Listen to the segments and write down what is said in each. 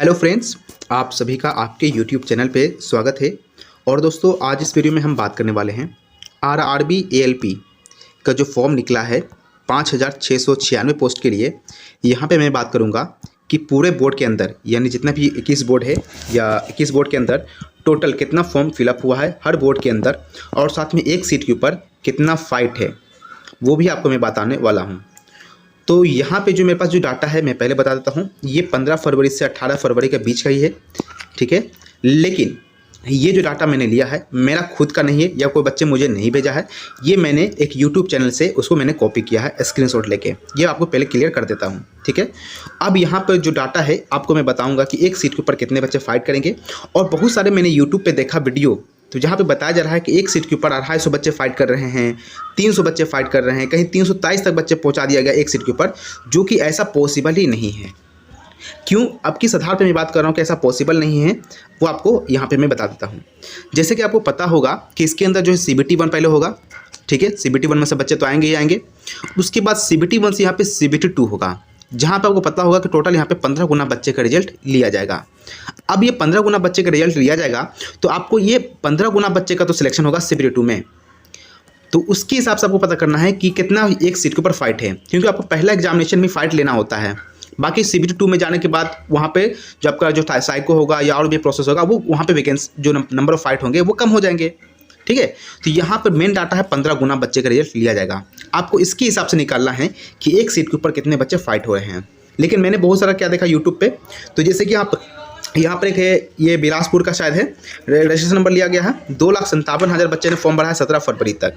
Hello friends, आप सभी का आपके यूट्यूब चैनल पे स्वागत है। और दोस्तों, आज इस वीडियो में हम बात करने वाले हैं आरआरबी एएलपी का जो फॉर्म निकला है 5,696 पोस्ट के लिए। यहाँ पे मैं बात करूँगा कि पूरे बोर्ड के अंदर, यानी जितना भी 21 बोर्ड है या 21 बोर्ड के अंदर टोटल कितना फॉर्म फिलअप हुआ है हर बोर्ड के अंदर, और साथ में एक सीट के ऊपर कितना फाइट है वो भी आपको मैं बताने वाला हूँ। तो यहाँ पे जो मेरे पास जो डाटा है मैं पहले बता देता हूँ। ये 15 फरवरी से 18 फरवरी के बीच का ही है, ठीक है। लेकिन ये जो डाटा मैंने लिया है मेरा खुद का नहीं है या कोई बच्चे मुझे नहीं भेजा है। ये मैंने एक यूट्यूब चैनल से उसको मैंने कॉपी किया है स्क्रीनशॉट लेके। ये आपको पहले क्लियर कर देता हूँ, ठीक है। अब यहाँ पर जो डाटा है आपको मैं बताऊँगा कि एक सीट के ऊपर कितने बच्चे फाइट करेंगे। और बहुत सारे मैंने यूट्यूब पर देखा वीडियो, तो जहाँ पे बताया जा रहा है कि एक सीट के ऊपर 250 बच्चे फाइट कर रहे हैं, 300 बच्चे फाइट कर रहे हैं, कहीं 323 तक बच्चे पहुँचा दिया गया एक सीट के ऊपर, जो कि ऐसा पॉसिबल ही नहीं है। क्यों? अब किस आधार पे मैं बात कर रहा हूँ कि ऐसा पॉसिबल नहीं है, वो आपको यहाँ पे मैं बता देता हूँ। जैसे कि आपको पता होगा कि इसके अंदर जो है CBT 1 पहले होगा, ठीक है। CBT 1 में से बच्चे तो आएंगे ही आएंगे। उसके बाद CBT 1 से यहाँ पे CBT 2 होगा, जहाँ पे आपको पता होगा कि टोटल यहाँ पे 15 गुना बच्चे का रिजल्ट लिया जाएगा। अब ये 15 गुना बच्चे का रिजल्ट लिया जाएगा तो आपको ये 15 गुना बच्चे का तो सिलेक्शन होगा CBT 2 में। तो उसके हिसाब से आपको पता करना है कि कितना एक सीट के ऊपर फाइट है, क्योंकि आपको पहला एग्जामिनेशन में फाइट लेना होता है। बाकी CBT 2 में जाने के बाद वहाँ पे जो आपका जो साइको होगा या और भी प्रोसेस होगा, वो वहाँ पे वैकेंसी जो नंबर ऑफ फाइट होंगे वो कम हो जाएंगे, ठीक है। तो यहाँ पर मेन डाटा है 15 गुना बच्चे का रिजल्ट लिया जाएगा। आपको इसके हिसाब से निकालना है कि एक सीट के ऊपर कितने बच्चे फाइट हो रहे हैं। लेकिन मैंने बहुत सारा क्या देखा यूट्यूब पे, तो जैसे कि आप यहाँ पर एक है, ये बिलासपुर का शायद है, रजिस्ट्रेशन नंबर लिया गया है। 2,57,000 बच्चे ने फॉर्म भरा है 17 फरवरी तक।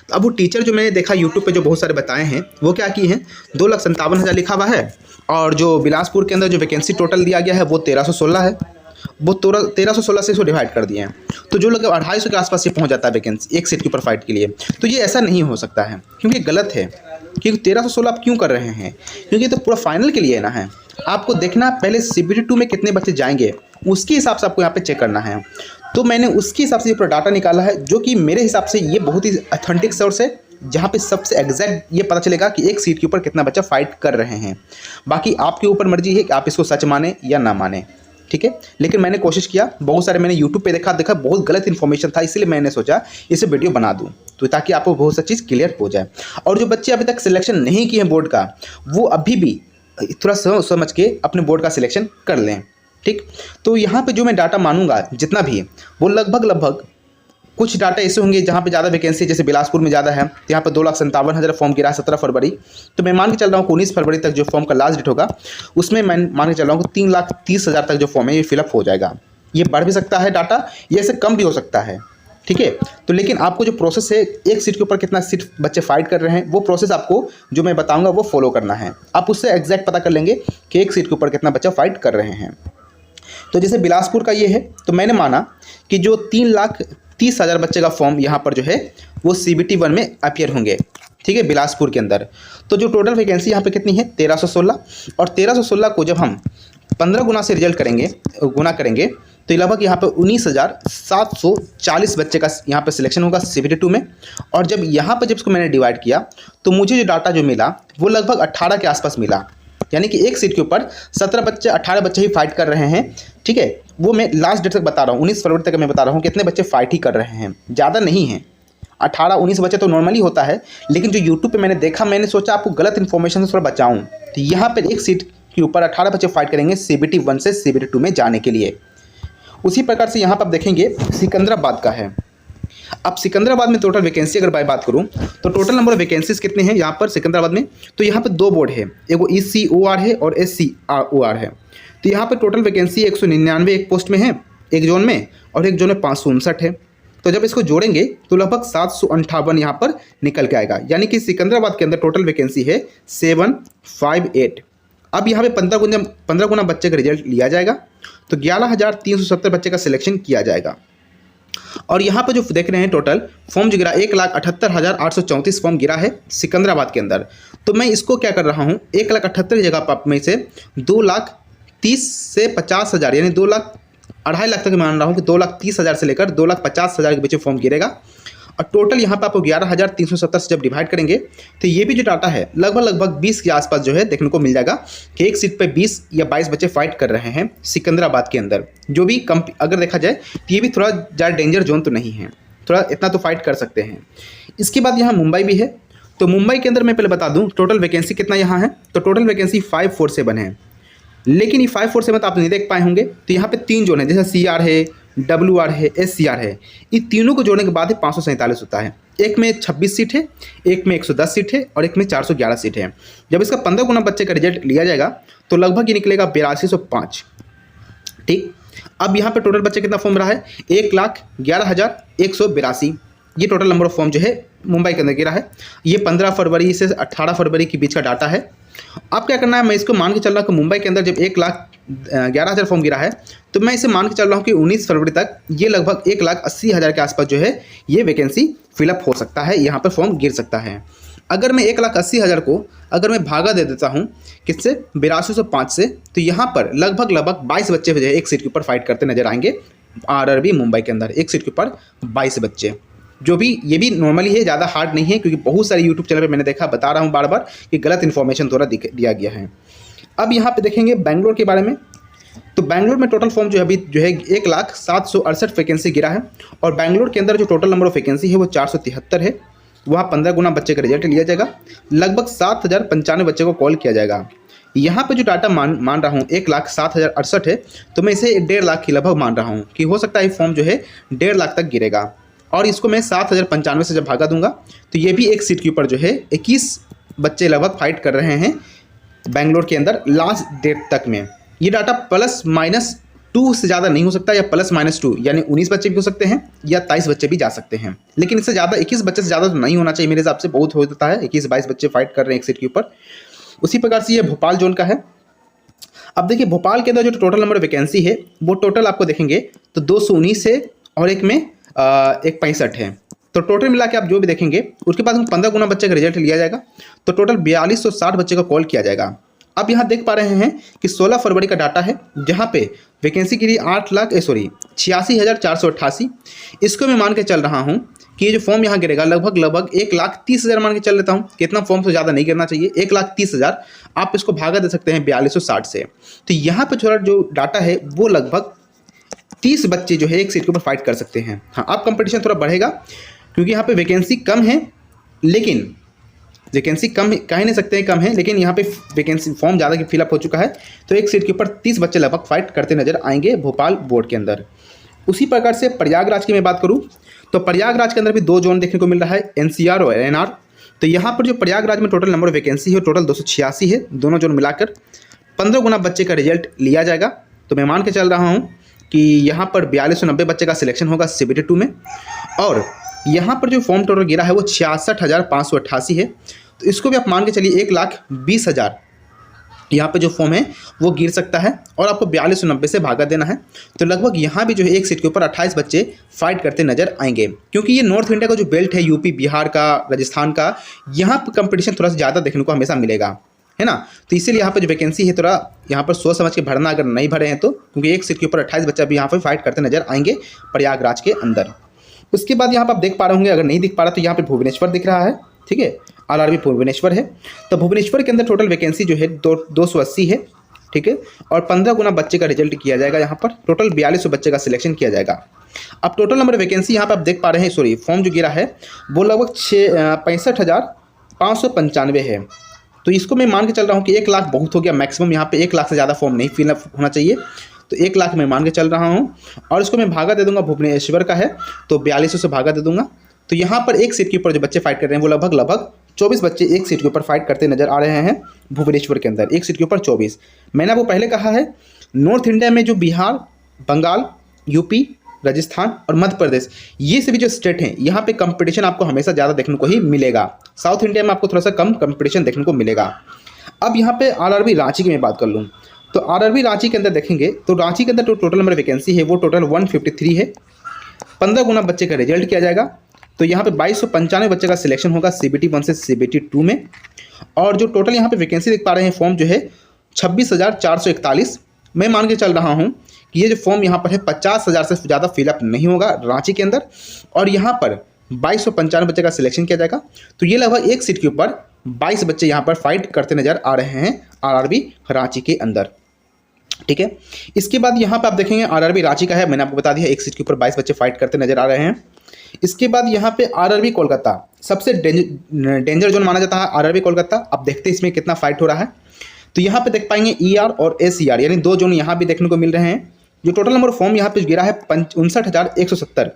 तो अब वो टीचर जो मैंने देखा यूट्यूब पे जो बहुत सारे बताए हैं, वो क्या की हैं, 2,57,000 लिखा हुआ है, और जो बिलासपुर के अंदर जो वैकेंसी टोटल दिया गया है वो 1,316 है। वो 1,316 से इसको डिवाइड कर दिए हैं, तो जो लोग 250 के आसपास ये पहुँच जाता है वैकेंसी एक सीट के ऊपर फाइट के लिए। तो ये ऐसा नहीं हो सकता है, क्योंकि गलत है। क्योंकि 1,316 आप क्यों कर रहे हैं? क्योंकि तो पूरा फाइनल के लिए ना है। आपको देखना पहले CBT 2 में कितने बच्चे जाएंगे, उसके हिसाब से आपको यहाँ पे चेक करना है। तो मैंने उसके हिसाब से ये पूरा डाटा निकाला है, जो कि मेरे हिसाब से ये बहुत ही ऑथेंटिक सोर्स है, जहाँ पे सबसे एग्जैक्ट ये पता चलेगा कि एक सीट के ऊपर कितना बच्चा फाइट कर रहे हैं। बाकी आपके ऊपर मर्जी है कि आप इसको सच माने या ना माने, ठीक है। लेकिन मैंने कोशिश किया, बहुत सारे मैंने यूट्यूब पे देखा बहुत गलत इन्फॉर्मेशन था, इसलिए मैंने सोचा इसे वीडियो बना दूं, तो ताकि आपको बहुत सा चीज़ क्लियर हो जाए। और जो बच्चे अभी तक सिलेक्शन नहीं किए हैं बोर्ड का, वो अभी भी थोड़ा समझ के अपने बोर्ड का सिलेक्शन कर लें, ठीक। तो यहाँ पे जो मैं डाटा मानूंगा जितना भी, वो लगभग कुछ डाटा ऐसे होंगे जहाँ पे ज़्यादा वैकेंसी, जैसे बिलासपुर में ज़्यादा है, तो यहाँ पर 2,57,000 फॉर्म गिरा 17 फरवरी। तो मैं मान के चल रहा हूँ 19 फरवरी तक जो फॉर्म का लास्ट डेट होगा, उसमें मैं मान के चल रहा हूँ 3,30,000 तक जो फॉर्म है ये फिलअप हो जाएगा। ये बढ़ भी सकता है डाटा, ये ऐसे कम भी हो सकता है, ठीक है। तो लेकिन आपको जो प्रोसेस है, एक सीट के ऊपर कितना सीट बच्चे फाइट कर रहे हैं, वो प्रोसेस आपको जो मैं बताऊँगा वो फॉलो करना है। आप उससे एग्जैक्ट पता कर लेंगे कि एक सीट के ऊपर कितना बच्चा फाइट कर रहे हैं। तो जैसे बिलासपुर का ये है, तो मैंने माना कि जो 3,30,000 बच्चे का फॉर्म यहाँ पर जो है वो CBT 1 में अपीयर होंगे, ठीक है, बिलासपुर के अंदर। तो जो टोटल वैकेंसी यहाँ पे कितनी है, 1,316। और 1,316 को जब हम 15 गुना से रिजल्ट करेंगे, गुना करेंगे, तो लगभग यहाँ पे 19,740 बच्चे का यहाँ पे सिलेक्शन होगा CBT 2 में। और जब यहाँ पर जब इसको मैंने डिवाइड किया, तो मुझे जो डाटा जो मिला वो लगभग 18 के आसपास मिला। यानी कि एक सीट के ऊपर 17 बच्चे 18 बच्चे ही फाइट कर रहे हैं, ठीक है। वो मैं लास्ट डेट तक बता रहा हूँ, 19 फरवरी तक मैं बता रहा हूँ कितने बच्चे फाइट ही कर रहे हैं, ज़्यादा नहीं है। 18-19 बच्चे तो नॉर्मली होता है, लेकिन जो यूट्यूब पे मैंने देखा, मैंने सोचा आपको गलत इन्फॉर्मेशन से थोड़ा बचाऊँ। तो यहाँ पर एक सीट के ऊपर 18 बच्चे फाइट करेंगे CBT 1 से CBT 2 में जाने के लिए। उसी प्रकार से यहाँ पर आप देखेंगे सिकंदराबाद का है। अब सिकंदराबाद में टोटल वैकेंसी अगर मैं बात करूं, तो टोटल नंबर ऑफ वैकेंसीज कितने हैं यहाँ पर सिकंदराबाद में, तो यहाँ पर 2 बोर्ड है, एक वो ECOR है और SCOR है। तो यहाँ पर टोटल वैकेंसी 199 एक पोस्ट में है एक जोन में, और एक जोन में 559 है। तो जब इसको जोड़ेंगे तो लगभग 758 यहाँ पर निकल के आएगा। यानी कि सिकंदराबाद के अंदर टोटल वैकेंसी है 758। अब यहाँ पे 15 गुना बच्चे का रिजल्ट लिया जाएगा, तो 11,370 बच्चे का सिलेक्शन किया जाएगा। और यहाँ पर जो देख रहे हैं टोटल फॉर्म जो गिरा, 1,78,834 फॉर्म गिरा है सिकंदराबाद के अंदर। तो मैं इसको क्या कर रहा हूँ, 1,78,000 की जगह पर में से 2,30,000 से 50,000, यानी 2,00,000 2.5 लाख तक मान रहा हूँ कि 2,30,000 से लेकर 2,50,000 के बीच फॉर्म गिरेगा। और टोटल यहाँ पर आपको 11,370 से जब डिवाइड करेंगे तो ये भी जो डाटा है लगभग 20 के आसपास जो है देखने को मिल जाएगा कि एक सीट पे 20 या 22 बच्चे फाइट कर रहे हैं सिकंदराबाद के अंदर। जो भी अगर देखा जाए तो ये भी थोड़ा ज़्यादा डेंजर जोन तो नहीं है, थोड़ा इतना तो फाइट कर सकते हैं। इसके बाद यहाँ मुंबई भी है, तो मुंबई के अंदर मैं पहले बता दूँ टोटल वैकेंसी कितना यहाँ है। तो टोटल वैकेंसी 547 है, लेकिन ये 547 आप नहीं देख पाए होंगे। तो यहाँ पे 3 जोन है, जैसे CR है, WR है, SCR है। ये तीनों को जोड़ने के बाद 547 होता है। एक में 26 सीट है, एक में 110 सीट है और एक में 411 सीट है। जब इसका 15 गुना बच्चे का रिजल्ट लिया जाएगा तो लगभग ये निकलेगा 8205। ठीक, अब यहाँ पे टोटल बच्चे कितना फॉर्म रहा है, 1,11,182। ये टोटल नंबर ऑफ फॉर्म जो है मुंबई के अंदर गिरा है। ये 15 फरवरी से 18 फरवरी के बीच का डाटा है। अब क्या करना है, मैं इसको मान के चल रहा हूँ कि मुंबई के अंदर जब 1,11,000 फॉर्म गिरा है तो मैं इसे मान के चल रहा हूँ कि 19 फरवरी तक ये लगभग 1,80,000 के आसपास जो है ये वैकेंसी फिलअप हो सकता है, यहाँ पर फॉर्म गिर सकता है। अगर मैं 1,80,000 को अगर मैं भागा दे देता हूँ किससे, 8205 से, तो यहाँ पर लगभग 22 बच्चे जो है एक सीट के ऊपर फाइट करते नजर आएंगे। RRB मुंबई के अंदर एक सीट के ऊपर 22 बच्चे, जो भी ये भी नॉर्मली है, ज़्यादा हार्ड नहीं है, क्योंकि बहुत सारे यूट्यूब चैनल पे मैंने देखा, बता रहा हूँ बार बार कि गलत इन्फॉर्मेशन थोड़ा दिया गया है। अब यहाँ पे देखेंगे बैंगलोर के बारे में। तो बैंगलोर में टोटल फॉर्म जो है अभी जो है 1,0768 वैकेंसी गिरा है और बैंगलोर के अंदर जो टोटल नंबर ऑफ वैकेंसी है वो 473 है। वहाँ 15 गुना बच्चे का रिजल्ट लिया जाएगा, लगभग 7,095 बच्चे को कॉल किया जाएगा। यहाँ पे जो डाटा मान रहा हूँ 1,07,068 है, तो मैं इसे 1.5 लाख के लगभग मान रहा हूँ कि हो सकता है ये फॉर्म जो है 1.5 लाख तक गिरेगा। और इसको मैं 7,095 से जब भागा दूंगा तो ये भी एक सीट के ऊपर जो है 21 बच्चे लगभग फाइट कर रहे हैं बैंगलोर के अंदर लास्ट डेट तक में। ये डाटा +-2 से ज़्यादा नहीं हो सकता, या +-2 यानी 19 बच्चे भी हो सकते हैं या 23 बच्चे भी जा सकते हैं, लेकिन इससे ज़्यादा 21 बच्चे से ज़्यादा तो नहीं होना चाहिए मेरे हिसाब से। बहुत हो जाता है 21-22 बच्चे फाइट कर रहे हैं एक सीट के ऊपर। उसी प्रकार से ये भोपाल जोन का है। अब देखिए भोपाल के अंदर जो टोटल नंबर वैकेंसी है वो टोटल आपको देखेंगे तो 219 है और एक में 65 है। तो टोटल मिला के आप जो भी देखेंगे उसके बाद 15 गुना बच्चे का रिजल्ट लिया जाएगा, तो टोटल 4260 बच्चे को कॉल किया जाएगा। अब यहाँ देख पा रहे हैं कि 16 फरवरी का डाटा है जहाँ पे वैकेंसी के लिए 86,488। इसको मैं मान के चल रहा हूँ कि ये जो फॉर्म यहाँ गिरेगा लगभग 1,30,000 मान के चल लेता हूँ। कितना फॉर्म से ज़्यादा नहीं गिरना चाहिए, 1,30,000। आप इसको भागा दे सकते हैं 4260 से। तो यहाँ पे थोड़ा जो डाटा है वो लगभग 30 बच्चे जो है एक सीट के ऊपर फाइट कर सकते हैं। हाँ, अब कंपटीशन थोड़ा बढ़ेगा क्योंकि यहाँ पे वैकेंसी कम है, लेकिन वैकेंसी कम कह नहीं सकते हैं कम है, लेकिन यहाँ पे वैकेंसी फॉर्म ज़्यादा फिलअप हो चुका है, तो एक सीट के ऊपर 30 बच्चे लगभग फाइट करते नजर आएंगे भोपाल बोर्ड के अंदर। उसी प्रकार से प्रयागराज की मैं बात करूँ तो प्रयागराज के अंदर भी 2 जोन देखने को मिल रहा है, NCR और NR। तो यहाँ पर जो प्रयागराज में टोटल नंबर ऑफ वैकेंसी है टोटल 286 है, दोनों जोन मिलाकर 15 गुना बच्चे का रिजल्ट लिया जाएगा। तो मैं मान के चल रहा हूँ कि यहाँ पर 4290 बच्चे का सिलेक्शन होगा CBT 2 में, और यहाँ पर जो फॉर्म टोटल गिरा है वो 66,588 है। तो इसको भी आप मान के चलिए 1,20,000 यहाँ पे जो फॉर्म है वो गिर सकता है, और आपको 4290 से भागा देना है। तो लगभग यहाँ भी जो है एक सीट के ऊपर 28 बच्चे फाइट करते नजर आएंगे, क्योंकि ये नॉर्थ इंडिया का जो बेल्ट है, यूपी, बिहार का, राजस्थान का, यहाँ पर कंपटीशन थोड़ा सा ज़्यादा देखने को हमेशा मिलेगा, है ना। तो इसीलिए यहाँ पे जो वैकेंसी है थोड़ा यहाँ पर सोच समझ के भरना, अगर नहीं भरे हैं तो, क्योंकि एक सीट के ऊपर 28 बच्चा भी यहाँ पर फाइट करते नजर आएंगे प्रयागराज के अंदर। उसके बाद यहाँ पर आप देख पा रहे होंगे, अगर नहीं दिख पा रहा तो यहाँ पे भुवनेश्वर दिख रहा है, ठीक है, RRB भुवनेश्वर है। तो भुवनेश्वर के अंदर टोटल वैकेंसी जो है 280 है, ठीक है, और 15 गुना बच्चे का रिजल्ट किया जाएगा। यहाँ पर टोटल 4200 बच्चे का सिलेक्शन किया जाएगा। अब टोटल नंबर वैकेंसी यहाँ पर आप देख पा रहे हैं, सॉरी फॉर्म जो गिरा है वो लगभग 65,595 है। तो इसको मैं मान के चल रहा हूँ कि 1 लाख बहुत हो गया, मैक्सिमम यहाँ पे 1 लाख से ज़्यादा फॉर्म नहीं फिलअप होना चाहिए, तो 1 लाख मैं मान के चल रहा हूँ। और इसको मैं भागा दे दूंगा, भुवनेश्वर का है तो 4200 से भागा दे दूंगा। तो यहाँ पर एक सीट के ऊपर जो बच्चे फाइट कर रहे हैं वो लगभग 24 बच्चे एक सीट के ऊपर फाइट करते नजर आ रहे हैं भुवनेश्वर के अंदर, एक सीट के ऊपर 24। मैंने आपको पहले कहा है नॉर्थ इंडिया में जो बिहार, बंगाल, यूपी, राजस्थान और मध्य प्रदेश, ये सभी जो स्टेट हैं यहाँ पे कंपटीशन आपको हमेशा ज़्यादा देखने को ही मिलेगा। साउथ इंडिया में आपको थोड़ा सा कम कंपटीशन देखने को मिलेगा। अब यहाँ पे RRB रांची की मैं बात कर लूँ तो RRB रांची के अंदर देखेंगे तो रांची के अंदर जो टोटल नंबर वैकेंसी है वो टोटल 153 है। 15 गुना बच्चे का रिजल्ट किया जाएगा। तो यहाँ पे 2295 बच्चे का सिलेक्शन होगा CBT 1 से CBT 2 में। और जो टोटल यहाँ पे वैकेंसी देख पा रहे हैं फॉर्म जो है 26,441। मैं मान के चल रहा हूँ कि ये जो फॉर्म यहाँ पर है 50,000 से ज़्यादा फिलअप नहीं होगा रांची के अंदर। और यहाँ पर 2295 बच्चे का सिलेक्शन किया जाएगा। तो ये लगभग एक सीट के ऊपर 22 बच्चे यहाँ पर फाइट करते नजर आ रहे हैं आरआरबी रांची के अंदर। ठीक है, इसके बाद यहाँ पे आप देखेंगे आरआरबी रांची का है, मैंने आपको बता दिया एक सीट के ऊपर 22 बच्चे फाइट करते नजर आ रहे हैं। इसके बाद यहाँ पे आरआरबी कोलकाता सबसे डेंजर जोन माना जाता है आरआरबी कोलकाता। अब देखते हैं इसमें कितना फाइट हो रहा है। तो यहाँ पे देख पाएंगे ईआर और एसईआर यानी दो जोन यहाँ भी देखने को मिल रहे हैं। जो टोटल नंबर फॉर्म यहाँ पे गिरा है 59,170।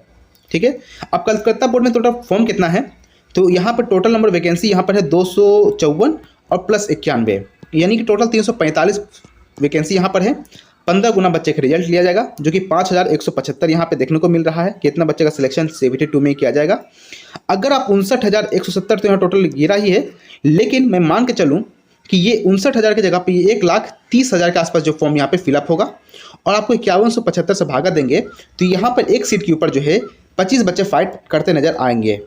ठीक है, अब कलकत्ता बोर्ड में टोटल फॉर्म कितना है, तो यहाँ पर टोटल नंबर वैकेंसी यहाँ पर है 254 और प्लस 91 यानी कि टोटल 345 वैकेंसी यहाँ पर है। 15 गुना बच्चे का रिजल्ट लिया जाएगा जो कि 5,175 यहाँ पे देखने को मिल रहा है। कितना बच्चे का सिलेक्शन CBT 2 में किया जाएगा। अगर आप 59,170 तो यहाँ टोटल गिरा ही है, लेकिन मैं मान के चलूँ कि ये 59,000 की जगह पे 1,30,000 के आसपास जो फॉर्म यहाँ पे फिलअप होगा और आपको 5175 से भागा देंगे तो यहाँ पर एक सीट के ऊपर जो है 25 बच्चे फाइट करते नजर आएंगे।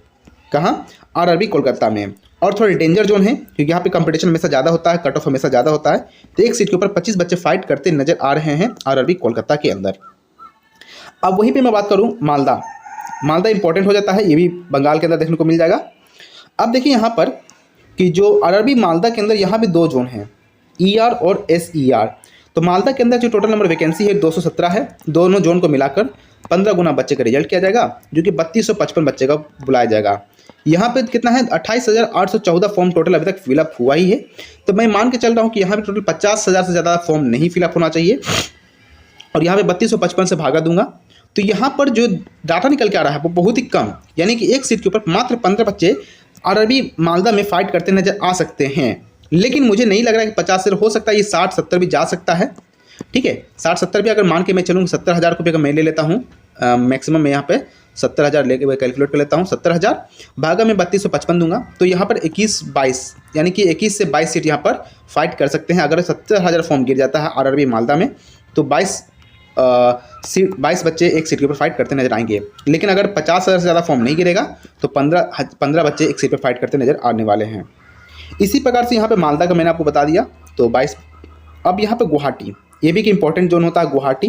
कहाँ? आरआरबी कोलकाता में। और थोड़ा डेंजर जोन है क्योंकि यहाँ पे कंपटीशन हमेशा ज़्यादा होता है, कट ऑफ हमेशा ज़्यादा होता है। तो एक सीट के ऊपर 25 बच्चे फाइट करते नजर आ रहे हैं आरआरबी कोलकाता के अंदर। अब वहीं पर मैं बात करूँ मालदा इंपॉर्टेंट हो जाता है, ये भी बंगाल के अंदर देखने को मिल जाएगा। अब देखिए यहाँ पर कि जो आरआरबी मालदा के अंदर यहाँ भी दो जोन हैं, ईआर और एसईआर। तो मालदा के अंदर जो टोटल नंबर वैकेंसी है 217 है। दोनों जोन को मिलाकर 15 गुना बच्चे का रिजल्ट किया जाएगा जो कि 3255 बच्चे का बुलाया जाएगा। यहाँ पे कितना है 28,814 फॉर्म टोटल अभी तक फिलअप हुआ ही है। तो मैं मान के चल रहा हूँ कि यहाँ पे टोटल 50,000 से ज़्यादा फॉर्म नहीं फिलअप होना चाहिए और यहाँ पे 3255 से भागा दूंगा तो यहाँ पर जो डाटा निकल के आ रहा है वो बहुत ही कम, यानी कि एक सीट के ऊपर मात्र 15 बच्चे आरआरबी मालदा में फाइट करते नजर आ सकते हैं। लेकिन मुझे नहीं लग रहा है कि 50 से हो सकता है, ये 60-70 भी जा सकता है। ठीक है, 60-70 भी अगर मान के मैं चलूँ 70,000 रुपये का मैं ले लेता हूँ, मैक्सिमम मैं यहाँ पे 70,000 लेके मैं कैलकुलेट कर लेता हूँ। 70,000 भागा में 3255 दूंगा तो यहाँ पर 21-22 यानी कि 21 से 22 सीट यहाँ पर फाइट कर सकते हैं। अगर 70,000 फॉर्म गिर जाता है आरआरबी मालदा में तो 22 बच्चे एक सीट के ऊपर फाइट करते नजर आएंगे। लेकिन अगर 50,000 से ज़्यादा फॉर्म नहीं गिरेगा तो 15 बच्चे एक सीट पर फाइट करते नजर आने वाले हैं। इसी प्रकार से यहाँ पे मालदा का मैंने आपको बता दिया तो 22। अब यहाँ पे गुवाहाटी, ये भी एक इंपॉर्टेंट जोन होता है गुवाहाटी।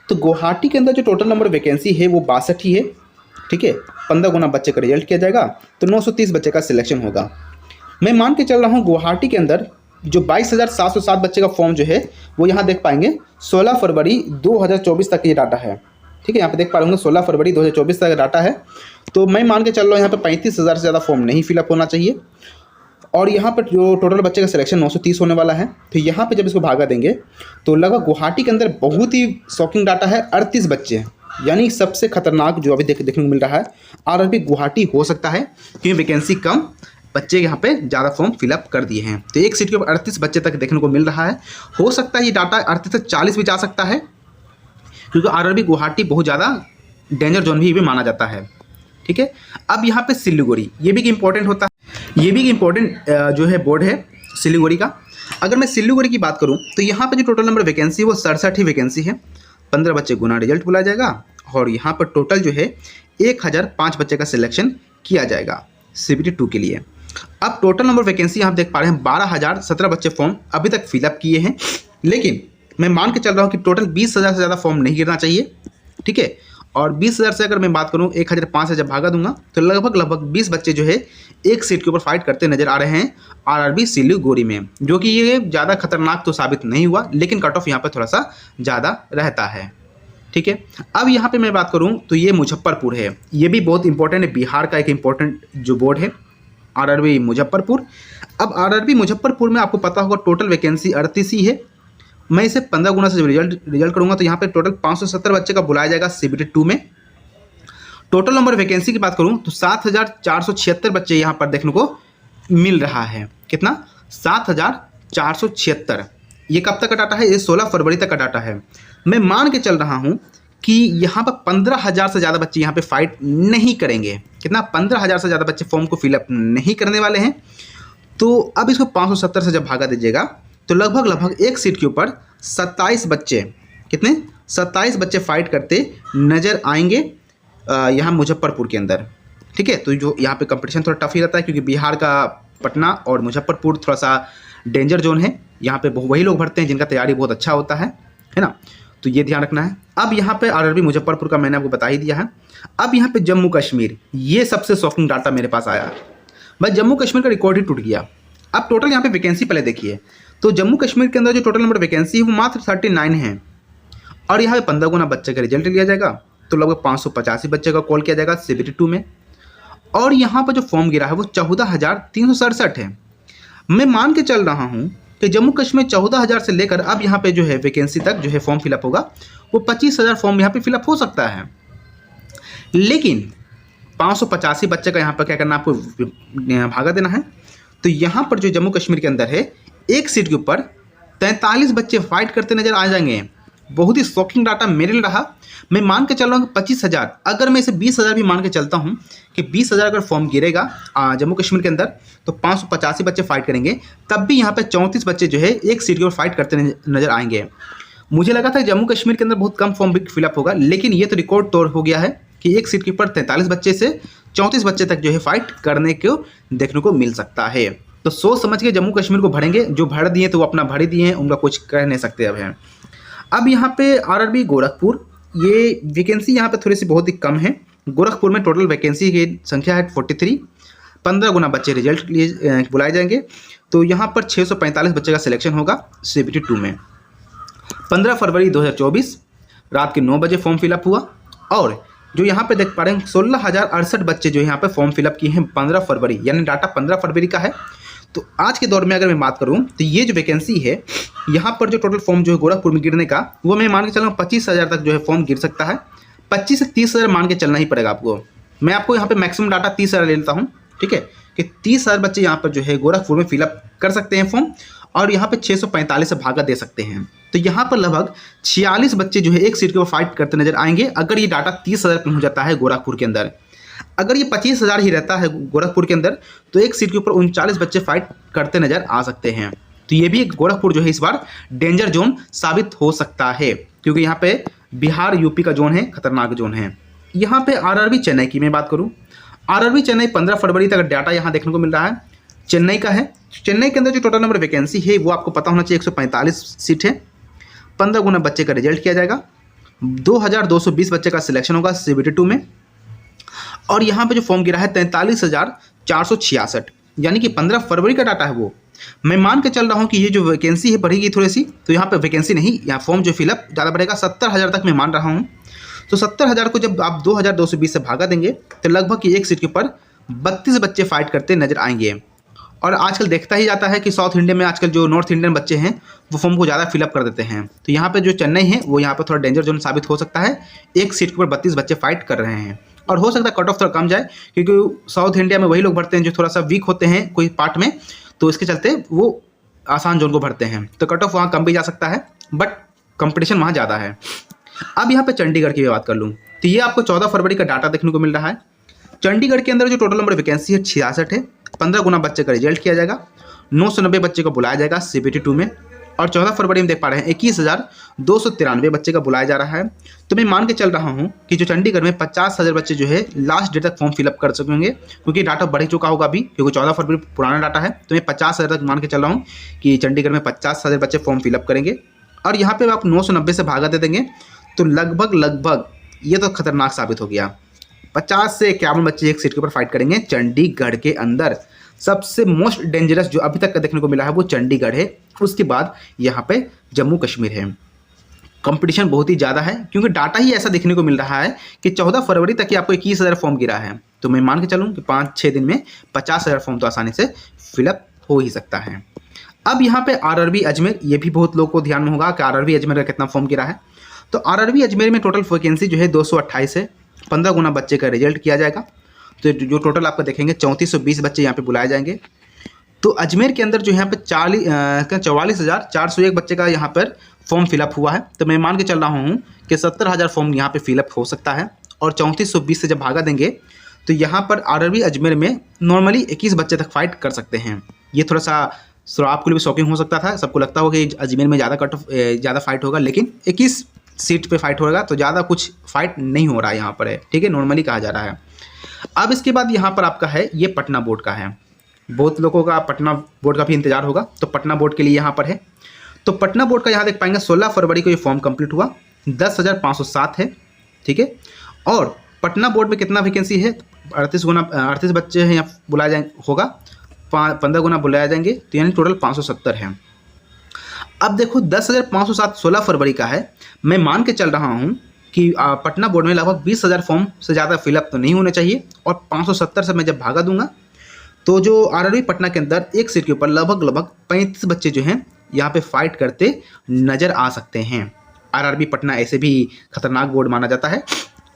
तो गुवाहाटी के अंदर जो टोटल नंबर वैकेंसी है वो 62 ही है। ठीक है, 15 गुना बच्चे का रिजल्ट किया जाएगा तो 930 बच्चे का सिलेक्शन होगा। मैं मान के चल रहा हूँ गुवाहाटी के अंदर जो 22,707 बच्चे का फॉर्म जो है वो यहाँ देख पाएंगे 16 फरवरी 2024 तक ये डाटा है। ठीक है, यहाँ पे देख पा रहे होंगे 16 फरवरी 2024 तक डाटा है। तो मैं मान के चल रहा हूँ यहाँ पे 35,000 से ज़्यादा फॉर्म नहीं फिलअप होना चाहिए और यहाँ पर जो टोटल बच्चे का सिलेक्शन 930 होने वाला है। तो यहाँ पे जब इसको भागा देंगे तो लगभग गुवाहाटी के अंदर बहुत ही शॉकिंग डाटा है, 38 बच्चे, यानी सबसे खतरनाक जो अभी देखने को मिल रहा है आरआरबी गुवाहाटी हो सकता है क्योंकि वैकेंसी कम, बच्चे यहाँ पे ज़्यादा फॉर्म फिलअप कर दिए हैं। तो एक सीट के ऊपर 38 बच्चे तक देखने को मिल रहा है। हो सकता है ये डाटा 38 से 40 भी जा सकता है क्योंकि आरआरबी गुवाहाटी बहुत ज़्यादा डेंजर जोन भी माना जाता है। ठीक है, अब यहाँ पे सिलीगुड़ी, ये भी इंपॉर्टेंट होता है, ये भी इंपॉर्टेंट जो है बोर्ड है सिलीगुड़ी का। अगर मैं सिलीगुड़ी की बात करूँ तो यहाँ पर जो टोटल नंबर वैकेंसी है वो 67 ही वैकेंसी है। 15 बच्चे गुना रिजल्ट बुलाया जाएगा और यहाँ पर टोटल जो है 1005 बच्चे का सिलेक्शन किया जाएगा CBT 2 के लिए। अब टोटल नंबर वैकेंसी आप देख पा रहे हैं 12,017 बच्चे फॉर्म अभी तक फिलअप किए हैं। लेकिन मैं मान के चल रहा हूँ कि टोटल 20,000 से ज़्यादा फॉर्म नहीं गिरना चाहिए। ठीक है, और 20,000 से अगर मैं बात करूँ 1,005 से जब भागा दूंगा तो लगभग 20 बच्चे जो है एक सीट के ऊपर फाइट करते नजर आ रहे हैं आरआरबी सिलीगुड़ी में, जो कि ये ज़्यादा खतरनाक तो साबित नहीं हुआ लेकिन कट ऑफ यहाँ पर थोड़ा सा ज़्यादा रहता है। ठीक है, अब यहाँ पे मैं बात करूँ तो ये मुजफ्फरपुर है, ये भी बहुत इंपॉर्टेंट है, बिहार का एक इंपॉर्टेंट जो बोर्ड है आरआरबी मुजफ्फरपुर। अब आरआरबी मुजफ्फरपुर में आपको पता होगा टोटल वैकेंसी 38 ही है। मैं इसे 15 गुना से जब रिजल्ट करूंगा तो यहाँ पे टोटल 570 बच्चे का बुलाया जाएगा CBT 2 में। टोटल नंबर वैकेंसी की बात करूँ तो 7,476 बच्चे यहाँ पर देखने को मिल रहा है। कितना? 7,476। ये कब तक का डाटा है? ये 16 फरवरी तक का डाटा है। मैं मान के चल रहा हूँ कि यहाँ पर 15,000 से ज़्यादा बच्चे यहाँ पे फाइट नहीं करेंगे। कितना? 15,000 से ज़्यादा बच्चे फॉर्म को फिलअप नहीं करने वाले हैं। तो अब इसको 570 से जब भागा दीजिएगा तो लगभग एक सीट के ऊपर 27 बच्चे, कितने? 27 बच्चे फाइट करते नज़र आएंगे यहाँ मुजफ्फरपुर के अंदर। ठीक है, तो जो यहाँ पे कंपटीशन थोड़ा टफ ही रहता है क्योंकि बिहार का पटना और मुजफ्फरपुर थोड़ा सा डेंजर जोन है। यहाँ पे वही लोग भरते हैं जिनका तैयारी बहुत अच्छा होता है ना। तो ये ध्यान रखना है। अब यहाँ पे आरआरबी मुजफ्फरपुर का मैंने आपको बता ही दिया है। अब यहाँ पे जम्मू कश्मीर, ये सबसे शॉकिंग डाटा मेरे पास आया भाई। जम्मू कश्मीर का रिकॉर्ड ही टूट गया। अब टोटल यहाँ पे वैकेंसी पहले देखिए, तो जम्मू कश्मीर के अंदर जो टोटल नंबर वैकेंसी है वो मात्र 39 है, और यहाँ पे 15 गुना बच्चे का रिजल्ट लिया जाएगा, तो लगभग 585 बच्चे का कॉल किया जाएगा CBT 2 में। और यहाँ पर जो फॉर्म गिरा है वो 14,367 है। मैं मान के चल रहा हूँ कि जम्मू कश्मीर 14,000 से लेकर अब यहाँ पे जो है वैकेंसी तक जो है फॉर्म फिलअप होगा, वो 25,000 फॉर्म यहाँ पे फिलअप हो सकता है। लेकिन 585 बच्चे का यहाँ पर क्या करना, आपको भागा देना है। तो यहाँ पर जो जम्मू कश्मीर के अंदर है, एक सीट के ऊपर 43 बच्चे फाइट करते नजर आ जाएंगे। बहुत ही शॉकिंग डाटा मेरे लिए रहा। मैं मान के चल रहा हूँ कि 25,000, अगर मैं इसे 20,000 भी मान के चलता हूँ कि 20,000 अगर फॉर्म गिरेगा जम्मू कश्मीर के अंदर, तो 585 बच्चे फाइट करेंगे, तब भी यहाँ पे 34 बच्चे जो है एक सीट के ऊपर फाइट करते नजर आएंगे। मुझे लगा था जम्मू कश्मीर के अंदर बहुत कम फॉर्म भी फिलअप होगा, लेकिन ये तो रिकॉर्ड तोड़ हो गया है कि एक सीट के ऊपर 43 बच्चे से 34 बच्चे तक जो है फाइट करने को देखने को मिल सकता है। तो सोच समझ के जम्मू कश्मीर को भरेंगे, जो भर दिए तो वो अपना भर ही दिए हैं, उनका कुछ कह नहीं सकते अब है। अब यहाँ पे आरआरबी गोरखपुर, ये वैकेंसी यहाँ पे थोड़ी सी बहुत ही कम है। गोरखपुर में टोटल वैकेंसी की संख्या है 43, 15 गुना बच्चे रिजल्ट लिए बुलाए जाएंगे, तो यहाँ पर 645 बच्चे का सिलेक्शन होगा CBT 2 में। 15 फरवरी 2024 रात के 9 बजे फॉर्म फिलअप हुआ, और जो यहाँ पे देख पा रहे हैं 16,068 बच्चे जो यहाँ पे फॉर्म फिलअप किए हैं 15 फरवरी, यानी डाटा 15 फरवरी का है। तो आज के दौर में अगर मैं बात करूँ तो ये जो वैकेंसी है, यहाँ पर जो टोटल फॉर्म जो है गोरखपुर में गिरने का, वो मैं मान के चल रहा हूँ 25,000 तक जो है फॉर्म गिर सकता है। 25 से 30,000 मान के चलना ही पड़ेगा आपको। मैं आपको यहाँ पे मैक्सिमम डाटा 30,000 ले लेता हूँ, ठीक है, कि 30,000 बच्चे यहाँ पर जो है गोरखपुर में फिलअप कर सकते हैं फॉर्म, और यहाँ पे 645 से भागा दे सकते हैं। तो यहाँ पर लगभग 46 बच्चे जो है एक सीट के ऊपर फाइट करते नजर आएंगे, अगर ये डाटा 30,000 पहुँच जाता है गोरखपुर के अंदर। अगर ये 25,000 ही रहता है गोरखपुर के अंदर, तो एक सीट के ऊपर 39 बच्चे फाइट करते नजर आ सकते हैं। तो ये भी गोरखपुर जो है इस बार डेंजर जोन साबित हो सकता है, क्योंकि यहाँ पे बिहार यूपी का जोन है, खतरनाक जोन है। यहाँ पे आरआरबी चेन्नई की मैं बात करूँ, आरआरबी चेन्नई 15 फरवरी तक डाटा यहाँ देखने को मिल रहा है चेन्नई का है। चेन्नई के अंदर जो टोटल नंबर वैकेंसी है वो आपको पता होना चाहिए 145 सीट है। 15 गुना बच्चे का रिजल्ट किया जाएगा, 2,220 बच्चे का सिलेक्शन होगा CBT 2 में, और यहाँ पे जो फॉर्म गिरा है 43,466, यानी कि 15 फरवरी का डाटा है वो। मैं मान के चल रहा हूँ कि ये जो वैकेंसी है बढ़ेगी थोड़ी सी, तो यहाँ पे वैकेंसी नहीं, यहाँ फॉर्म जो फिलअप ज़्यादा बढ़ेगा, 70,000 तक मैं मान रहा हूँ। तो 70,000 को जब आप 2,220 से भागा देंगे, तो लगभग एक सीट के ऊपर 32 बच्चे फाइट करते नजर आएंगे। और आजकल देखता ही जाता है कि साउथ इंडिया में आजकल जो नॉर्थ इंडियन बच्चे हैं वो फॉर्म को ज़्यादा फिलअप कर देते हैं। तो यहाँ पे जो चेन्नई है वो यहाँ पे थोड़ा डेंजर जोन साबित हो सकता है, एक सीट के ऊपर 32 बच्चे फाइट कर रहे हैं, और हो सकता है कट ऑफ थोड़ा कम जाए, क्योंकि साउथ इंडिया में वही लोग भरते हैं जो थोड़ा सा वीक होते हैं कोई पार्ट में, तो इसके चलते वो आसान जोन को भरते हैं, तो कट ऑफ वहाँ कम भी जा सकता है, बट कंपटीशन वहाँ ज़्यादा है। अब यहाँ पे चंडीगढ़ की बात कर लूँ, तो ये आपको 14 फरवरी का डाटा देखने को मिल रहा है। चंडीगढ़ के अंदर जो टोटल नंबर वैकेंसी है 66 है। 15 गुना बच्चे का रिजल्ट किया जाएगा, 990 बच्चे को बुलाया जाएगा CBT 2 में, और 14 फरवरी में देख पा रहे हैं 21,293 बच्चे का बुलाया जा रहा है। तो मैं मान के चल रहा हूँ कि जो चंडीगढ़ में 50,000 बच्चे जो है लास्ट डेट तक फॉर्म फिलअप कर सकेंगे, क्योंकि डाटा बढ़ चुका होगा अभी, क्योंकि 14 फरवरी पुराना डाटा है। तो मैं 50,000 तक मान के चल रहा हूँ कि चंडीगढ़ में 50,000 बच्चे फॉर्म फिलअप करेंगे, और यहाँ पे आप 990 से भागा दे देंगे, तो लगभग ये तो खतरनाक साबित हो गया, 50 से 51 बच्चे एक सीट के ऊपर फाइट करेंगे चंडीगढ़ के अंदर। सबसे मोस्ट डेंजरस जो अभी तक का देखने को मिला है वो चंडीगढ़ है, उसके बाद यहाँ पे जम्मू कश्मीर है। कंपटीशन बहुत ही ज़्यादा है, क्योंकि डाटा ही ऐसा देखने को मिल रहा है कि 14 फरवरी तक ही आपको 21,000 फॉर्म गिरा है। तो मैं मान के चलूँ कि 5-6 दिन में 50,000 फॉर्म तो आसानी से फिलअप हो ही सकता है। अब यहाँ पे आरआरबी अजमेर, ये भी बहुत लोगों को ध्यान में होगा कि आरआरबी अजमेर का कितना फॉर्म गिरा है। तो आरआरबी अजमेर में टोटल वैकेंसी जो है 228 है। 15 गुना बच्चे का रिजल्ट किया जाएगा, तो जो टोटल आपको देखेंगे 3420 बच्चे यहाँ पे बुलाए जाएंगे। तो अजमेर के अंदर जो यहाँ पे 44,401 बच्चे का यहाँ पर फॉर्म फिलअप हुआ है। तो मैं मान के चल रहा हूँ कि 70,000 फॉर्म यहाँ पे फिलअप हो सकता है, और 3420 से जब भागा देंगे तो यहाँ पर आरआरबी अजमेर में नॉर्मली 21 बच्चे तक फाइट कर सकते हैं। ये थोड़ा सा आपके लिए भी शॉकिंग हो सकता था, सबको लगता होगा कि अजमेर में ज़्यादा फाइट होगा, लेकिन 21 सीट पे फाइट होगा, तो ज़्यादा कुछ फाइट नहीं हो रहा है यहाँ पर है, ठीक है, नॉर्मली कहा जा रहा है। अब इसके बाद यहाँ पर आपका है ये पटना बोर्ड का है। बहुत लोगों का पटना बोर्ड का भी इंतजार होगा, तो पटना बोर्ड के लिए यहाँ पर है। तो पटना बोर्ड का यहाँ देख पाएंगे 16 फरवरी को ये फॉर्म कंप्लीट हुआ, 10,507 है, ठीक है। और पटना बोर्ड में कितना वैकेंसी है? 38 बच्चे हैं यहाँ बुलाया जाए होगा, 15 गुना बुलाया जाएंगे, तो यानी टोटल 570 है। अब देखो 10,507 16 फरवरी का है। मैं मान के चल रहा हूँ कि पटना बोर्ड में लगभग 20,000 फॉर्म से ज़्यादा फिलअप तो नहीं होने चाहिए, और 570 से मैं जब भागा दूंगा तो जो आरआरबी पटना के अंदर एक सीट के ऊपर लगभग 35 बच्चे जो हैं यहाँ पे फाइट करते नज़र आ सकते हैं। आरआरबी पटना ऐसे भी खतरनाक बोर्ड माना जाता है,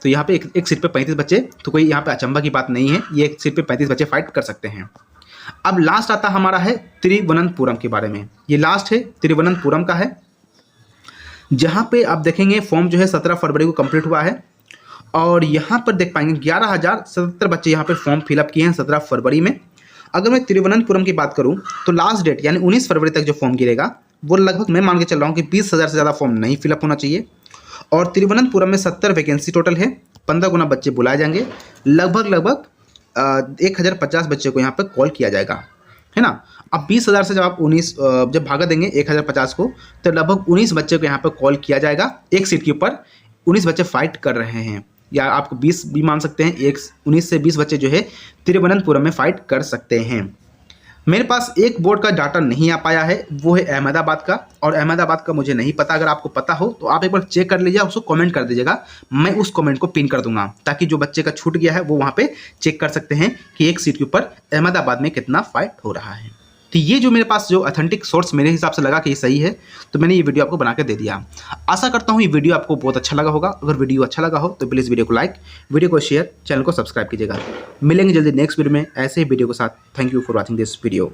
तो यहाँ पे एक सीट पे 35 बच्चे तो कोई यहाँ पे अचंभा की बात नहीं है, ये एक सीट पे 35 बच्चे फाइट कर सकते हैं। अब लास्ट आता हमारा है तिरुवनंतपुरम के बारे में। ये लास्ट है, तिरुवनंतपुरम का है, जहाँ पे आप देखेंगे फॉर्म जो है 17 फरवरी को कंप्लीट हुआ है, और यहाँ पर देख पाएंगे 11,077 बच्चे यहाँ पर फॉर्म फिलअप किए हैं 17 फरवरी में। अगर मैं तिरुवनंतपुरम की बात करूँ तो लास्ट डेट यानी 19 फरवरी तक जो फॉर्म गिरेगा वो लगभग मैं मान के चल रहा हूँ कि 20,000 से ज़्यादा फॉर्म नहीं फिलअप होना चाहिए। और तिरुवनंतपुरम में 70 वैकेंसी टोटल है, 15 गुना बच्चे बुलाए जाएंगे, लगभग 1,050 बच्चे को यहाँ पर कॉल किया जाएगा, है ना। अब 20,000 से जब आप 19 जब भागा देंगे 1,050 को, तो लगभग 19 बच्चे को यहाँ पर कॉल किया जाएगा। एक सीट के ऊपर 19 बच्चे फाइट कर रहे हैं, या आपको 20 भी मान सकते हैं। 19 से 20 बच्चे जो है तिरुवनंतपुरम में फाइट कर सकते हैं। मेरे पास एक बोर्ड का डाटा नहीं आ पाया है, वो है अहमदाबाद का, और अहमदाबाद का मुझे नहीं पता। अगर आपको पता हो तो आप एक बार चेक कर लीजिए, उसको कमेंट कर दीजिएगा, मैं उस कमेंट को पिन कर दूंगा, ताकि जो बच्चे का छूट गया है वो वहाँ पे चेक कर सकते हैं कि एक सीट के ऊपर अहमदाबाद में कितना फाइट हो रहा है। तो ये जो मेरे पास जो ऑथेंटिक सोर्स मेरे हिसाब से लगा कि ये सही है, तो मैंने ये वीडियो आपको बना के दे दिया। आशा करता हूँ ये वीडियो आपको बहुत अच्छा लगा होगा। अगर वीडियो अच्छा लगा हो तो प्लीज़ वीडियो को लाइक, वीडियो को शेयर, चैनल को सब्सक्राइब कीजिएगा। मिलेंगे जल्दी नेक्स्ट वीडियो में ऐसे ही वीडियो के साथ। Thank you for watching this video.